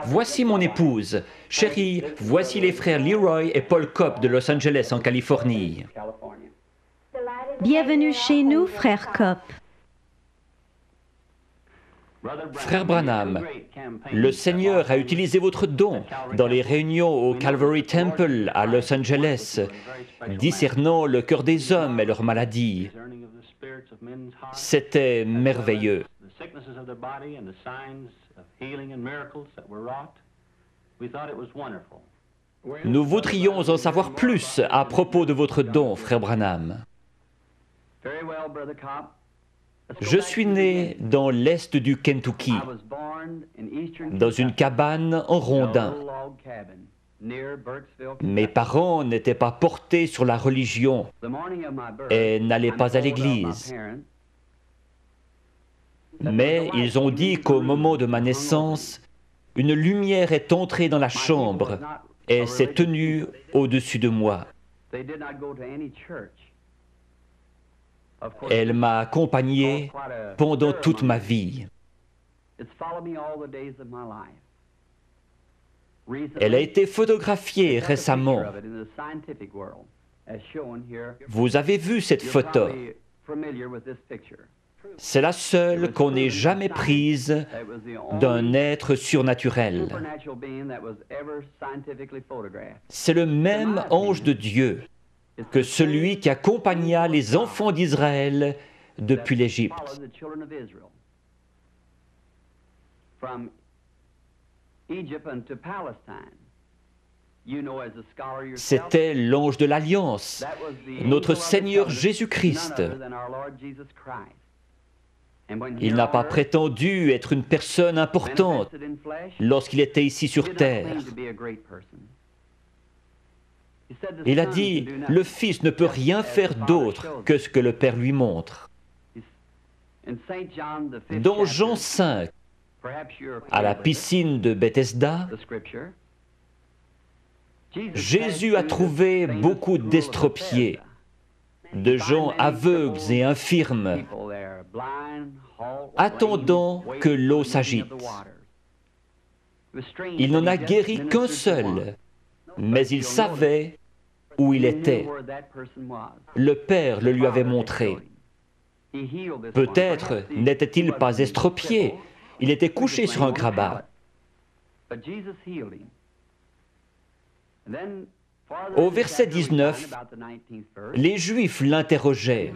Voici mon épouse. Chérie, voici les frères Leroy et Paul Copp de Los Angeles, en Californie. Bienvenue chez nous, frère Copp. Frère Branham, le Seigneur a utilisé votre don dans les réunions au Calvary Temple à Los Angeles, discernant le cœur des hommes et leurs maladies. C'était merveilleux. Nous voudrions en savoir plus à propos de votre don, frère Branham. Je suis né dans l'est du Kentucky, dans une cabane en rondin. Mes parents n'étaient pas portés sur la religion et n'allaient pas à l'église. Mais ils ont dit qu'au moment de ma naissance, une lumière est entrée dans la chambre et s'est tenue au-dessus de moi. Elle m'a accompagné pendant toute ma vie. Elle a été photographiée récemment. Vous avez vu cette photo. C'est la seule qu'on ait jamais prise d'un être surnaturel. C'est le même ange de Dieu que celui qui accompagna les enfants d'Israël depuis l'Égypte. C'était l'ange de l'Alliance, notre Seigneur Jésus-Christ. Il n'a pas prétendu être une personne importante lorsqu'il était ici sur terre. Il a dit, le Fils ne peut rien faire d'autre que ce que le Père lui montre. Dans Jean 5, à la piscine de Bethesda, Jésus a trouvé beaucoup d'estropiés, de gens aveugles et infirmes, attendant que l'eau s'agite. Il n'en a guéri qu'un seul, mais il savait où il était. Le Père le lui avait montré. Peut-être n'était-il pas estropié, il était couché sur un grabat. Au verset 19, les Juifs l'interrogeaient.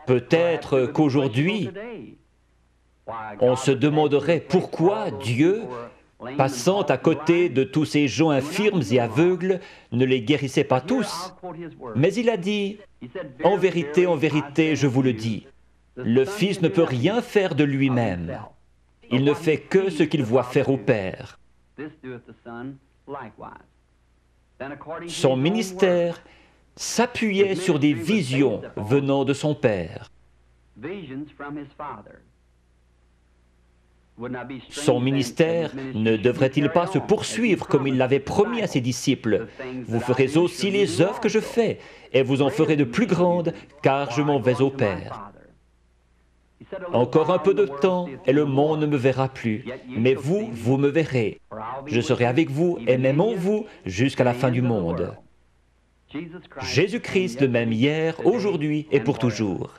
Peut-être qu'aujourd'hui, on se demanderait pourquoi Dieu, passant à côté de tous ces gens infirmes et aveugles, ne les guérissait pas tous. Mais il a dit, en vérité, je vous le dis, le Fils ne peut rien faire de lui-même. Il ne fait que ce qu'il voit faire au Père. Son ministère s'appuyait sur des visions venant de son Père. Son ministère ne devrait-il pas se poursuivre comme il l'avait promis à ses disciples? Vous ferez aussi les œuvres que je fais, et vous en ferez de plus grandes, car je m'en vais au Père. Encore un peu de temps, et le monde ne me verra plus. Mais vous, vous me verrez. Je serai avec vous, et même en vous, jusqu'à la fin du monde. Jésus-Christ, le même hier, aujourd'hui et pour toujours.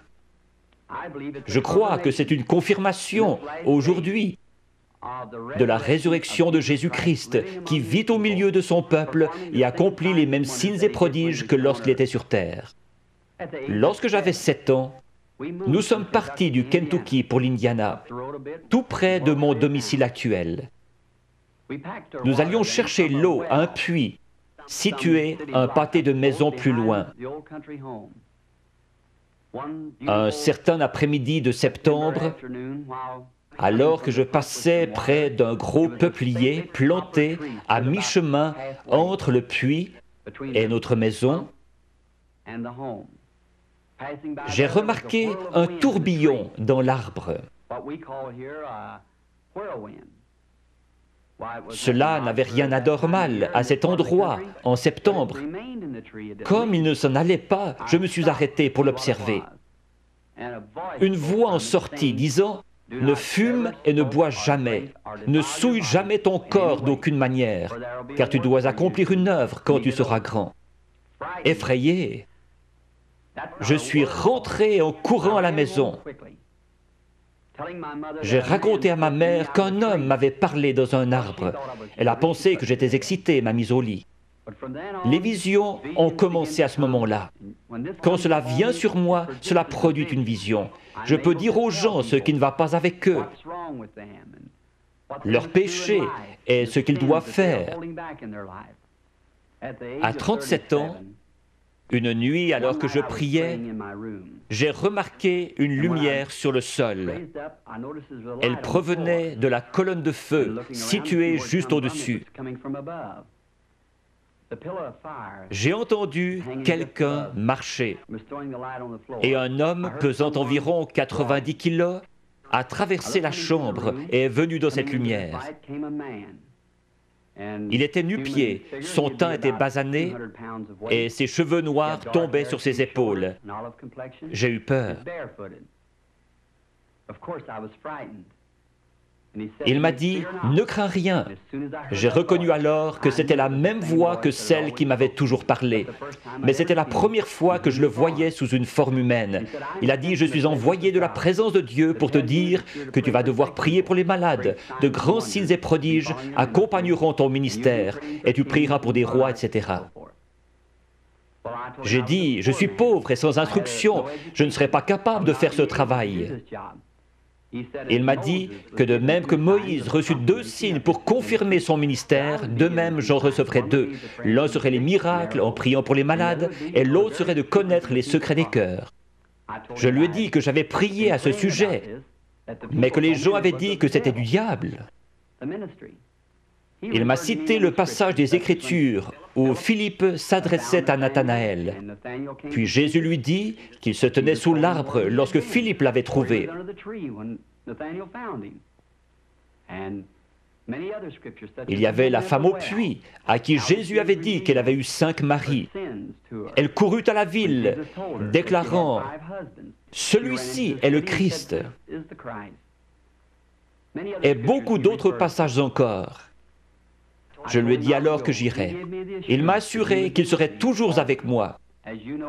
Je crois que c'est une confirmation, aujourd'hui, de la résurrection de Jésus-Christ, qui vit au milieu de son peuple et accomplit les mêmes signes et prodiges que lorsqu'il était sur terre. Lorsque j'avais 7 ans, nous sommes partis du Kentucky pour l'Indiana, tout près de mon domicile actuel. Nous allions chercher l'eau à un puits, situé un pâté de maisons plus loin. Un certain après-midi de septembre, alors que je passais près d'un gros peuplier planté à mi-chemin entre le puits et notre maison, j'ai remarqué un tourbillon dans l'arbre. Cela n'avait rien d'anormal à cet endroit en septembre. Comme il ne s'en allait pas, je me suis arrêté pour l'observer. Une voix en sortit disant Ne fume et ne bois jamais. Ne souille jamais ton corps d'aucune manière, car tu dois accomplir une œuvre quand tu seras grand. » Effrayé, je suis rentré en courant à la maison. J'ai raconté à ma mère qu'un homme m'avait parlé dans un arbre. Elle a pensé que j'étais excité et m'a mis au lit. Les visions ont commencé à ce moment-là. Quand cela vient sur moi, cela produit une vision. Je peux dire aux gens ce qui ne va pas avec eux, leur péché et ce qu'ils doivent faire. À 37 ans, une nuit, alors que je priais, j'ai remarqué une lumière sur le sol. Elle provenait de la colonne de feu située juste au-dessus. J'ai entendu quelqu'un marcher et un homme pesant environ 90 kilos a traversé la chambre et est venu dans cette lumière. Il était nu-pied, son teint était basané et ses cheveux noirs tombaient sur ses épaules. J'ai eu peur. Il m'a dit « Ne crains rien ». J'ai reconnu alors que c'était la même voix que celle qui m'avait toujours parlé. Mais c'était la première fois que je le voyais sous une forme humaine. Il a dit « Je suis envoyé de la présence de Dieu pour te dire que tu vas devoir prier pour les malades. De grands signes et prodiges accompagneront ton ministère et tu prieras pour des rois, etc. » J'ai dit « Je suis pauvre et sans instruction. Je ne serai pas capable de faire ce travail. » Il m'a dit que de même que Moïse reçut 2 signes pour confirmer son ministère, de même j'en recevrai 2. L'un serait les miracles en priant pour les malades et l'autre serait de connaître les secrets des cœurs. Je lui ai dit que j'avais prié à ce sujet, mais que les gens avaient dit que c'était du diable. Il m'a cité le passage des Écritures où Philippe s'adressait à Nathanaël. Puis Jésus lui dit qu'il se tenait sous l'arbre lorsque Philippe l'avait trouvé. Il y avait la femme au puits, à qui Jésus avait dit qu'elle avait eu 5 maris. Elle courut à la ville, déclarant « Celui-ci est le Christ ». Et beaucoup d'autres passages encore. Je lui ai dit alors que j'irais. Il m'a assuré qu'il serait toujours avec moi.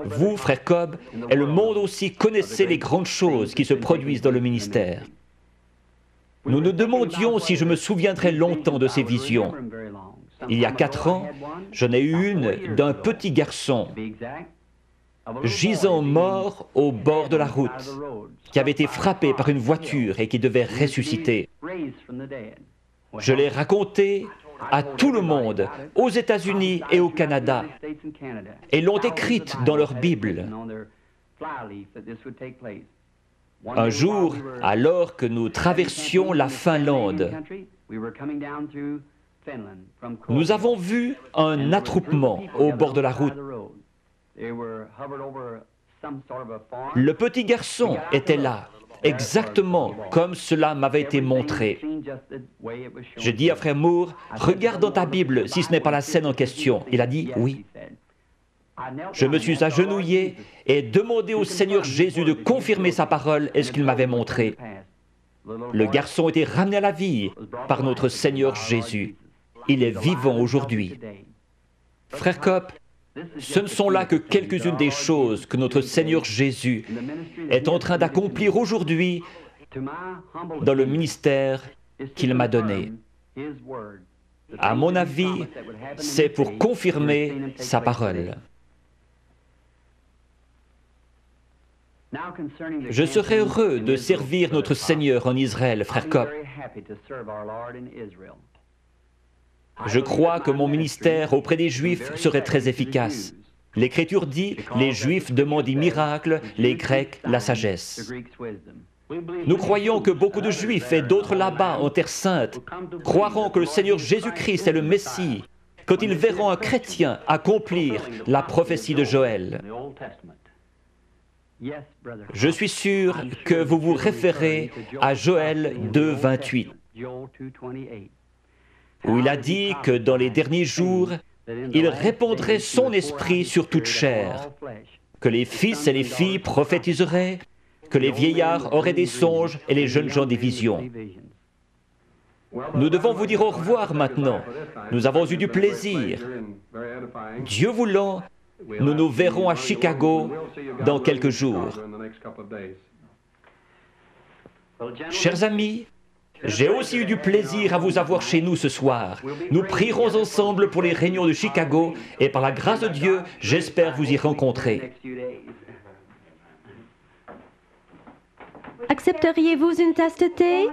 Vous, frère Cobb, et le monde aussi connaissez les grandes choses qui se produisent dans le ministère. Nous nous demandions si je me souviendrais longtemps de ces visions. Il y a 4 ans, j'en ai eu une d'un petit garçon, gisant mort au bord de la route, qui avait été frappé par une voiture et qui devait ressusciter. Je l'ai raconté à tout le monde, aux États-Unis et au Canada, et l'ont écrite dans leur Bible. Un jour, alors que nous traversions la Finlande, nous avons vu un attroupement au bord de la route. Le petit garçon était là, exactement comme cela m'avait été montré. Je dis à frère Moore, regarde dans ta Bible si ce n'est pas la scène en question. Il a dit oui. Je me suis agenouillé et demandé au Seigneur Jésus de confirmer sa parole et ce qu'il m'avait montré. Le garçon était ramené à la vie par notre Seigneur Jésus. Il est vivant aujourd'hui. Frère Cobb, ce ne sont là que quelques-unes des choses que notre Seigneur Jésus est en train d'accomplir aujourd'hui dans le ministère qu'il m'a donné. À mon avis, c'est pour confirmer sa parole. Je serais heureux de servir notre Seigneur en Israël, frère Cobb. Je crois que mon ministère auprès des Juifs serait très efficace. L'Écriture dit, les Juifs demandent des miracles, les Grecs la sagesse. Nous croyons que beaucoup de Juifs et d'autres là-bas en Terre Sainte croiront que le Seigneur Jésus-Christ est le Messie quand ils verront un chrétien accomplir la prophétie de Joël. Je suis sûr que vous vous référez à Joël 2, 28, où il a dit que dans les derniers jours, il répandrait son esprit sur toute chair, que les fils et les filles prophétiseraient, que les vieillards auraient des songes et les jeunes gens des visions. Nous devons vous dire au revoir maintenant. Nous avons eu du plaisir. Dieu voulant, nous nous verrons à Chicago dans quelques jours. Chers amis, j'ai aussi eu du plaisir à vous avoir chez nous ce soir. Nous prierons ensemble pour les réunions de Chicago et par la grâce de Dieu, j'espère vous y rencontrer. Accepteriez-vous une tasse de thé?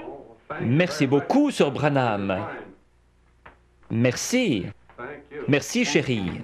Merci beaucoup, Sir Branham. Merci. Merci, chérie.